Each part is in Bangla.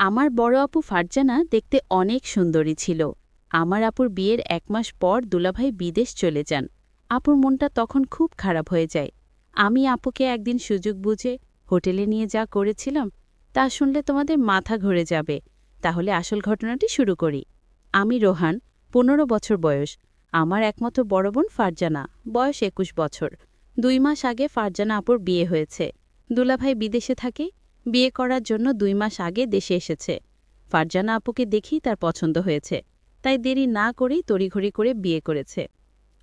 আমার বড় আপু ফারজানা দেখতে অনেক সুন্দরী ছিল। আমার আপুর বিয়ের ১ মাস পর দুলাভাই বিদেশ চলে যান। আপুর মনটা তখন খুব খারাপ হয়ে যায়। আমি আপুকে একদিন সুযোগ বুঝে হোটেলে নিয়ে যা করেছিলাম তা শুনলে তোমাদের মাথা ঘুরে যাবে। তাহলে আসল ঘটনাটি শুরু করি। আমি রোহান, ১৫ বছর বয়স। আমার একমাত্র বড় বোন ফারজানা, বয়স ২১ বছর। ২ মাস আগে ফারজানা আপুর বিয়ে হয়েছে। দুলাভাই বিদেশে থাকে, বিয়ে করার জন্য ২ মাস আগে দেশে এসেছে। ফারজানা আপুকে দেখেই তার পছন্দ হয়েছে, তাই দেরি না করেই তড়িঘড়ি করে বিয়ে করেছে।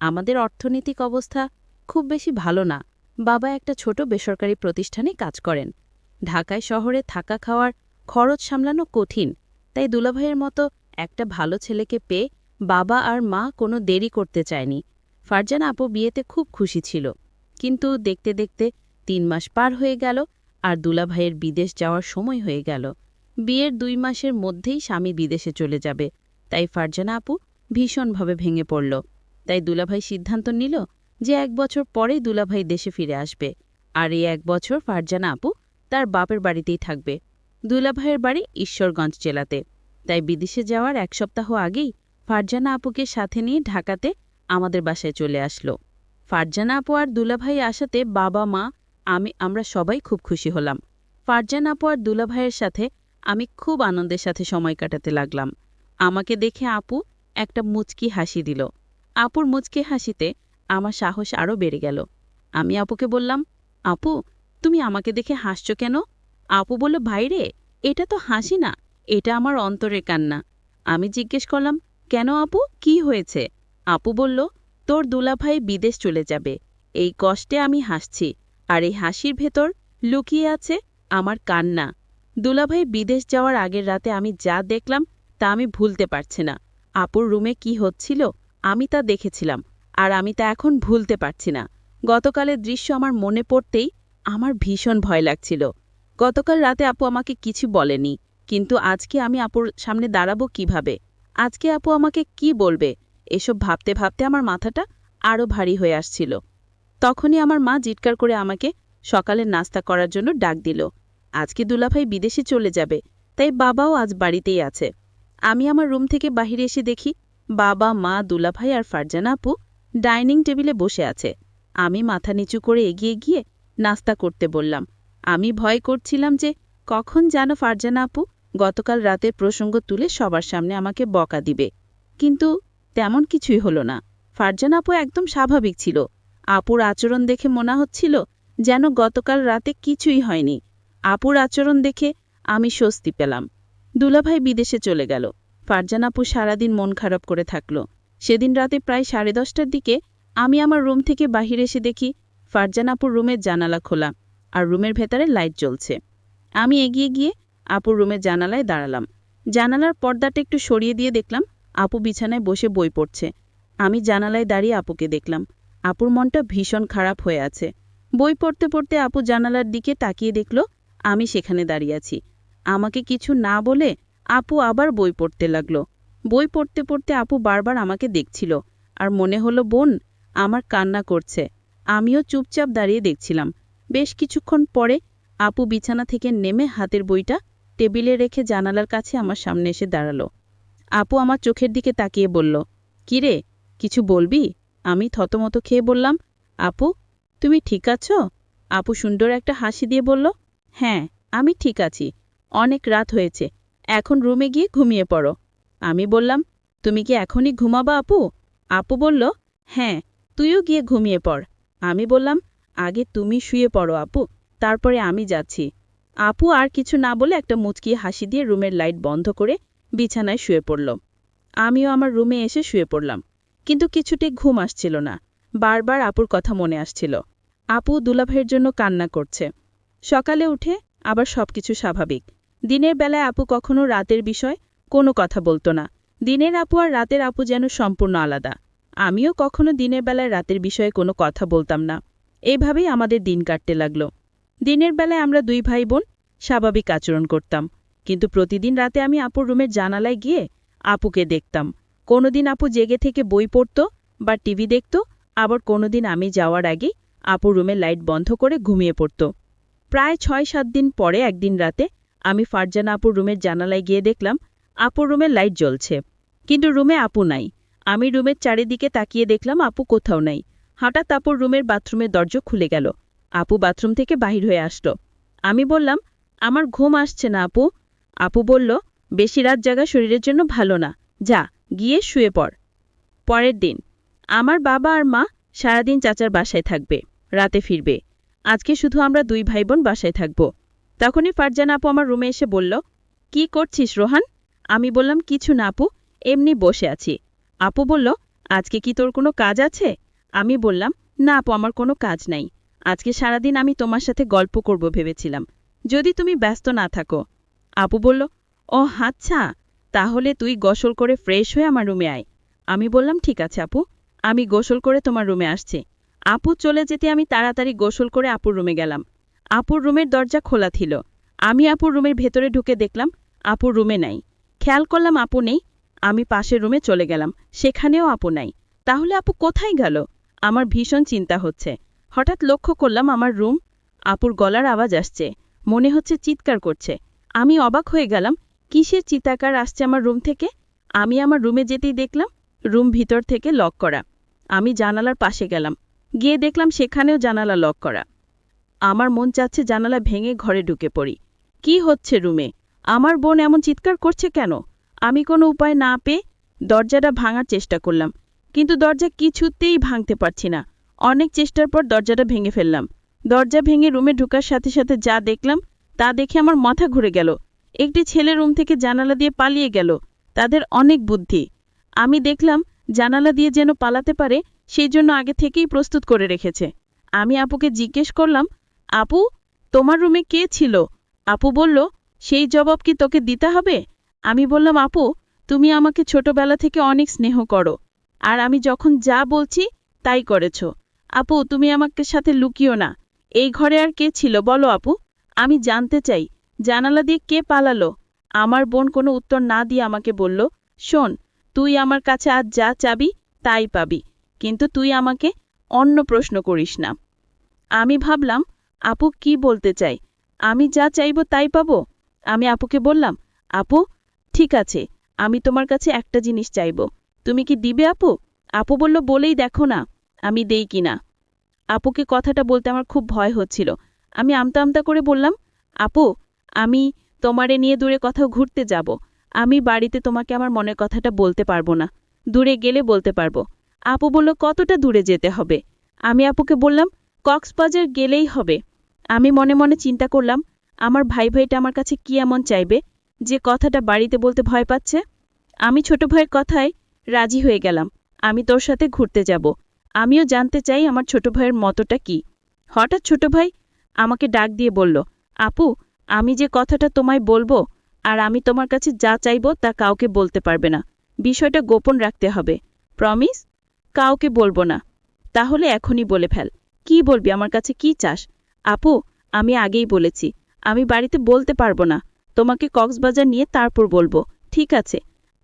আমাদের অর্থনৈতিক অবস্থা খুব বেশি ভালো না। বাবা একটা ছোট বেসরকারি প্রতিষ্ঠানে কাজ করেন। ঢাকায় শহরে থাকা খাওয়ার খরচ সামলানো কঠিন, তাই দুলাভাইয়ের মতো একটা ভালো ছেলেকে পেয়ে বাবা আর মা কোনো দেরি করতে চায়নি। ফারজানা আপু বিয়েতে খুব খুশি ছিল, কিন্তু দেখতে দেখতে ৩ মাস পার হয়ে গেল আর দুলাভাইয়ের বিদেশ যাওয়ার সময় হয়ে গেল। বিয়ের ২ মাসের মধ্যেই স্বামী বিদেশে চলে যাবে, তাই ফারজানা আপু ভীষণভাবে ভেঙে পড়ল। তাই দুলাভাই সিদ্ধান্ত নিল যে ১ বছর পরেই দুলাভাই দেশে ফিরে আসবে, আর এই ১ বছর ফারজানা আপু তার বাপের বাড়িতেই থাকবে। দুলাভাইয়ের বাড়ি ঈশ্বরগঞ্জ জেলাতে। তাই বিদেশে যাওয়ার ১ সপ্তাহ আগেই ফারজানা আপুকে সাথে নিয়ে ঢাকাতে আমাদের বাসায় চলে আসলো। ফারজানা আপু আর দুলাভাই আসাতে বাবা মা আমরা সবাই খুব খুশি হলাম। ফারজানা আপু আর দুলাভাইয়ের সাথে আমি খুব আনন্দের সাথে সময় কাটাতে লাগলাম। আমাকে দেখে আপু একটা মুচকি হাসি দিল। আপুর মুচকি হাসিতে আমার সাহস আরও বেড়ে গেল। আমি আপুকে বললাম, আপু, তুমি আমাকে দেখে হাসছো কেন? আপু বলল, ভাইরে, এটা তো হাসি না, এটা আমার অন্তরের কান্না। আমি জিজ্ঞেস করলাম, কেন আপু, কি হয়েছে? আপু বলল, তোর দুলাভাই বিদেশ চলে যাবে, এই কষ্টে আমি হাসছি, আর এই হাসির ভেতর লুকিয়ে আছে আমার কান্না। দুলাভাই বিদেশ যাওয়ার আগের রাতে আমি যা দেখলাম তা আমি ভুলতে পারছি না। আপুর রুমে কি হচ্ছিল আমি তা দেখেছিলাম, আর আমি তা এখন ভুলতে পারছি না। গতকালের দৃশ্য আমার মনে পড়তেই আমার ভীষণ ভয় লাগছিল। গতকাল রাতে আপু আমাকে কিছু বলেনি, কিন্তু আজকে আমি আপুর সামনে দাঁড়াবো কিভাবে? আজকে আপু আমাকে কি বলবে? এসব ভাবতে ভাবতে আমার মাথাটা আরও ভারী হয়ে আসছিল। তখনই আমার মা জিৎকার করে আমাকে সকালের নাস্তা করার জন্য ডাক দিল। আজকে দুলাভাই বিদেশে চলে যাবে, তাই বাবাও আজ বাড়িতেই আছে। আমি আমার রুম থেকে বাহিরে এসে দেখি বাবা, মা, দুলাভাই আর ফারজানা আপু ডাইনিং টেবিলে বসে আছে। আমি মাথা নিচু করে এগিয়ে গিয়ে নাস্তা করতে বললাম। আমি ভয় করছিলাম যে কখন যেন ফারজানা আপু গতকাল রাতের প্রসঙ্গ তুলে সবার সামনে আমাকে বকা দিবে, কিন্তু তেমন কিছুই হলো না। ফারজানা আপু একদম স্বাভাবিক ছিল। আপুর আচরণ দেখে মনে হচ্ছিল যেন গতকাল রাতে কিছুই হয়নি। আপুর আচরণ দেখে আমি স্বস্তি পেলাম। দুলাভাই বিদেশে চলে গেল। ফারজানা আপু সারাদিন মন খারাপ করে থাকল। সেদিন রাতে প্রায় 10:30টার দিকে আমি আমার রুম থেকে বাহিরে এসে দেখি ফারজানা আপুর রুমের জানালা খোলা, আর রুমের ভেতরে লাইট জ্বলছে। আমি এগিয়ে গিয়ে আপুর রুমের জানালায় দাঁড়ালাম। জানালার পর্দাটা একটু সরিয়ে দিয়ে দেখলাম আপু বিছানায় বসে বই পড়ছে। আমি জানালায় দাঁড়িয়ে আপুকে দেখলাম। আপুর মনটা ভীষণ খারাপ হয়ে আছে। বই পড়তে পড়তে আপু জানালার দিকে তাকিয়ে দেখল আমি সেখানে দাঁড়িয়ে আছি। আমাকে কিছু না বলে আপু আবার বই পড়তে লাগল। বই পড়তে পড়তে আপু বারবার আমাকে দেখছিল, আর মনে হলো বোন আমার কান্না করছে। আমিও চুপচাপ দাঁড়িয়ে দেখছিলাম। বেশ কিছুক্ষণ পরে আপু বিছানা থেকে নেমে হাতের বইটা টেবিলে রেখে জানালার কাছে আমার সামনে এসে দাঁড়ালো। আপু আমার চোখের দিকে তাকিয়ে বলল, কিরে, কিছু বলবি? আমি থতমত খেয়ে বললাম, আপু, তুমি ঠিক আছো? আপু সুন্দর একটা হাসি দিয়ে বলল, হ্যাঁ, আমি ঠিক আছি। অনেক রাত হয়েছে, এখন রুমে গিয়ে ঘুমিয়ে পড়ো। আমি বললাম, তুমি কি এখনই ঘুমাবা আপু? আপু বলল, হ্যাঁ, তুইও গিয়ে ঘুমিয়ে পড়। আমি বললাম, আগে তুমি শুয়ে পড়ো আপু, তারপরে আমি যাচ্ছি। আপু আর কিছু না বলে একটা মুচকি হাসি দিয়ে রুমের লাইট বন্ধ করে বিছানায় শুয়ে পড়ল। আমিও আমার রুমে এসে শুয়ে পড়লাম, কিন্তু কিছুতেই ঘুম আসছিল না। বারবার আপুর কথা মনে আসছিল। আপু দুলাভাইয়ের জন্য কান্না করছে। সকালে উঠে আবার সবকিছু স্বাভাবিক। দিনের বেলায় আপু কখনো রাতের বিষয় কোনো কথা বলতো না। দিনের আপু আর রাতের আপু যেন সম্পূর্ণ আলাদা। আমিও কখনো দিনের বেলায় রাতের বিষয়ে কোনো কথা বলতাম না। এইভাবেই আমাদের দিন কাটতে লাগলো। দিনের বেলায় আমরা 2 ভাই বোন স্বাভাবিক আচরণ করতাম, কিন্তু প্রতিদিন রাতে আমি আপুর রুমের জানালায় গিয়ে আপুকে দেখতাম। কোনোদিন আপু জেগে থেকে বই পড়ত বা টিভি দেখত, আবার কোনোদিন আমি যাওয়ার আগেই আপুর রুমের লাইট বন্ধ করে ঘুমিয়ে পড়ত। প্রায় 6-7 দিন পরে একদিন রাতে আমি ফারজানা আপুর রুমের জানালায় গিয়ে দেখলাম আপুর রুমের লাইট জ্বলছে, কিন্তু রুমে আপু নাই। আমি রুমের চারিদিকে তাকিয়ে দেখলাম আপু কোথাও নাই। হঠাৎ আপুর রুমের বাথরুমের দরজা খুলে গেল। আপু বাথরুম থেকে বাহির হয়ে আসলো। আমি বললাম, আমার ঘুম আসছে না আপু। আপু বলল, বেশি রাত জাগা শরীরের জন্য ভালো না, যা গিয়ে শুয়ে পড়। পরের দিন আমার বাবা আর মা সারাদিন চাচার বাসায় থাকবে, রাতে ফিরবে। আজকে শুধু আমরা দুই ভাই বোন বাসায় থাকব। তখনই ফারজানা আপু আমার রুমে এসে বলল, কি করছিস রোহান? আমি বললাম, কিছু না আপু, এমনি বসে আছি। আপু বলল, আজকে কি তোর কোনো কাজ আছে? আমি বললাম, না আপু, আমার কোনো কাজ নাই। আজকে সারাদিন আমি তোমার সাথে গল্প করব ভেবেছিলাম, যদি তুমি ব্যস্ত না থাকো। আপু বলল, ও আচ্ছা, তাহলে তুই গোসল করে ফ্রেশ হয়ে আমার রুমে আয়। আমি বললাম, ঠিক আছে আপু, আমি গোসল করে তোমার রুমে আসছি। আপু চলে যেতে আমি তাড়াতাড়ি গোসল করে আপুর রুমে গেলাম। আপুর রুমের দরজা খোলা ছিল। আমি আপুর রুমের ভেতরে ঢুকে দেখলাম আপুর রুমে নাই। খেয়াল করলাম আপু নেই। আমি পাশের রুমে চলে গেলাম, সেখানেও আপু নাই। তাহলে আপু কোথায় গেল? আমার ভীষণ চিন্তা হচ্ছে। হঠাৎ লক্ষ্য করলাম আমার রুম, আপুর গলার আওয়াজ আসছে, মনে হচ্ছে চিৎকার করছে। আমি অবাক হয়ে গেলাম, কিসের চিৎকার আসছে আমার রুম থেকে? আমি আমার রুমে যেতেই দেখলাম রুম ভিতর থেকে লক করা। আমি জানালার পাশে গেলাম, গিয়ে দেখলাম সেখানেও জানালা লক করা। আমার মন চাচ্ছে জানালা ভেঙে ঘরে ঢুকে পড়ি। কি হচ্ছে রুমে? আমার বোন এমন চিৎকার করছে কেন? আমি কোনো উপায় না পেয়ে দরজাটা ভাঙার চেষ্টা করলাম, কিন্তু দরজা কিছুতেই ভাঙতে পারছি না। অনেক চেষ্টার পর দরজাটা ভেঙে ফেললাম। দরজা ভেঙে রুমে ঢোকার সাথে সাথে যা দেখলাম তা দেখে আমার মাথা ঘুরে গেল। একটি ছেলে রুম থেকে জানালা দিয়ে পালিয়ে গেল। তাদের অনেক বুদ্ধি। আমি দেখলাম জানালা দিয়ে যেন পালাতে পারে সেই জন্য আগে থেকেই প্রস্তুত করে রেখেছে। আমি আপুকে জিজ্ঞেস করলাম, আপু, তোমার রুমে কে ছিল? আপু বলল, সেই জবাব কি তোকে দিতে হবে? আমি বললাম, আপু, তুমি আমাকে ছোটবেলা থেকে অনেক স্নেহ করো, আর আমি যখন যা বলছি তাই করেছ। আপু, তুমি আমাকে সাথে লুকিও না। এই ঘরে আর কে ছিল বলো আপু, আমি জানতে চাই। জানালা দিয়ে কে পালালো? আমার বোন কোনো উত্তর না দিয়ে আমাকে বলল, শোন, তুই আমার কাছে আজ যা চাবি তাই পাবি, কিন্তু তুই আমাকে অন্য প্রশ্ন করিস না। আমি ভাবলাম আপু কি বলতে চাই, আমি যা চাইব তাই পাবো। আমি আপুকে বললাম, আপু, ঠিক আছে, আমি তোমার কাছে একটা জিনিস চাইব, তুমি কি দিবে আপু? আপু বলল, বলেই দেখো না আমি দেই কিনা। আপুকে কথাটা বলতে আমার খুব ভয় হচ্ছিল। আমি আমতা আমতা করে বললাম, আপু, আমি তোমারে নিয়ে দূরে কোথাও ঘুরতে যাব। আমি বাড়িতে তোমাকে আমার মনের কথাটা বলতে পারবো না, দূরে গেলে বলতে পারবো। আপু বলল, কতটা দূরে যেতে হবে? আমি আপুকে বললাম, কক্সবাজার গেলেই হবে। আমি মনে মনে চিন্তা করলাম, আমার ভাইটা আমার কাছে কি এমন চাইবে যে কথাটা বাড়িতে বলতে ভয় পাচ্ছে। আমি ছোট ভাইয়ের কথায় রাজি হয়ে গেলাম, আমি তোর সাথে ঘুরতে যাব। আমিও জানতে চাই আমার ছোট ভাইয়ের মতটা কি। হঠাৎ ছোট ভাই আমাকে ডাক দিয়ে বলল, আপু, আমি যে কথাটা তোমায় বলবো আর আমি তোমার কাছে যা চাইব তা কাউকে বলতে পারবে না, বিষয়টা গোপন রাখতে হবে। প্রমিস? কাউকে বলবো না। তাহলে এখনই বলে ফেল, কি বলবি, আমার কাছে কি চাস? আপু, আমি আগেই বলেছি আমি বাড়িতে বলতে পারবো না, তোমাকে কক্সবাজার নিয়ে তারপর বলবো। ঠিক আছে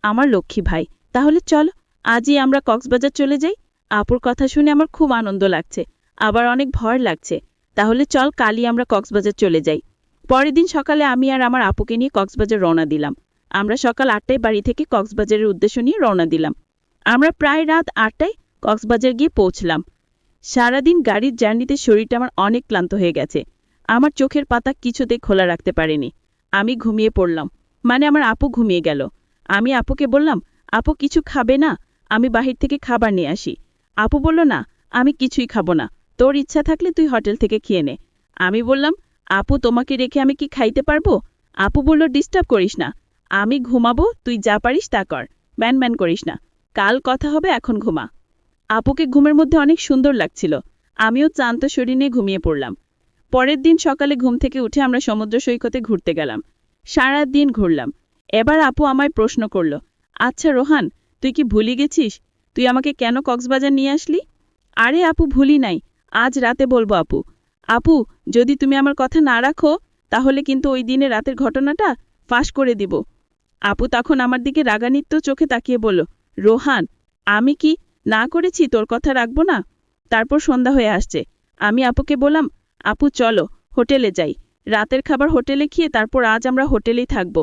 আমার লক্ষ্মী ভাই, তাহলে চলো আজই আমরা কক্সবাজার চলে যাই। আপুর কথা শুনে আমার খুব আনন্দ লাগছে, আবার অনেক ভয় লাগছে। তাহলে চল কালই আমরা কক্সবাজার চলে যাই। পরের দিন সকালে আমি আর আমার আপুকে নিয়ে কক্সবাজার রওনা দিলাম। আমরা সকাল 8টায় বাড়ি থেকে কক্সবাজারের উদ্দেশ্য নিয়ে রওনা দিলাম। আমরা প্রায় রাত 8টায় কক্সবাজার গিয়ে পৌঁছলাম। সারাদিন গাড়ির জার্নিতে শরীরটা আমার অনেক ক্লান্ত হয়ে গেছে। আমার চোখের পাতা কিছুতে খোলা রাখতে পারিনি। আমি ঘুমিয়ে পড়লাম, মানে আমার আপু ঘুমিয়ে গেল। আমি আপুকে বললাম, আপু কিছু খাবে না? আমি বাহির থেকে খাবার নিয়ে আসি। আপু বলল, না, আমি কিছুই খাবো না, তোর ইচ্ছা থাকলে তুই হোটেল থেকে খেয়ে নে। আমি বললাম, আপু তোমাকে রেখে আমি কি খাইতে পারবো? আপু বলল, ডিস্টার্ব করিস না, আমি ঘুমাবো, তুই যা পারিস তা কর, ব্যান ব্যান করিস না, কাল কথা হবে, এখন ঘুমা। আপুকে ঘুমের মধ্যে অনেক সুন্দর লাগছিল। আমিও ক্লান্ত শরীর নিয়ে ঘুমিয়ে পড়লাম। পরের দিন সকালে ঘুম থেকে উঠে আমরা সমুদ্র সৈকতে ঘুরতে গেলাম। সারা দিন ঘুরলাম। এবার আপু আমায় প্রশ্ন করল, আচ্ছা রোহান, তুই কি ভুলে গেছিস তুই আমাকে কেন কক্সবাজার নিয়ে আসলি? আরে আপু, ভুলি নাই, আজ রাতে বলবো আপু। আপু, যদি তুমি আমার কথা না রাখো তাহলে কিন্তু ওই দিনে রাতের ঘটনাটা ফাঁস করে দিব। আপু তখন আমার দিকে রাগান্বিত চোখে তাকিয়ে বলল, রোহান, আমি কি না করেছি তোর কথা রাখবো না? তারপর সন্ধ্যা হয়ে আসছে। আমি আপুকে বললাম, আপু চলো হোটেলে যাই, রাতের খাবার হোটেলে খেয়ে তারপর আজ আমরা হোটেলেই থাকব।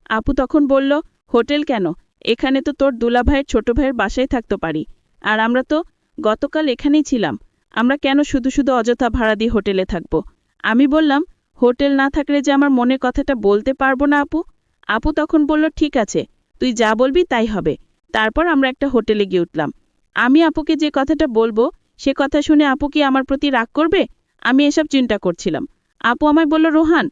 আপু তখন বলল, হোটেল কেন? এখানে তো তোর দুলাভাইয়ের ছোট ভাইয়ের বাসায় থাকতে পারি। আর আমরা তো গতকাল এখানেই ছিলাম। আমরা কেন শুধু শুধু অযথা ভাড়া দিয়ে হোটেলে থাকব? আমি বললাম, হোটেল না থাকলে যে আমার মনের কথাটা বলতে পারবো না আপু। আপু তখন বলল, ঠিক আছে, তুই যা বলবি তাই হবে। তারপর আমরা একটা হোটেলে গিয়ে উঠলাম। আমি আপুকে যে কথাটা বলবো সে কথা শুনে আপু কি আমার প্রতি রাগ করবে? আমি এসব চিন্তা করছিলাম। আপু আমায় বলল, রোহান,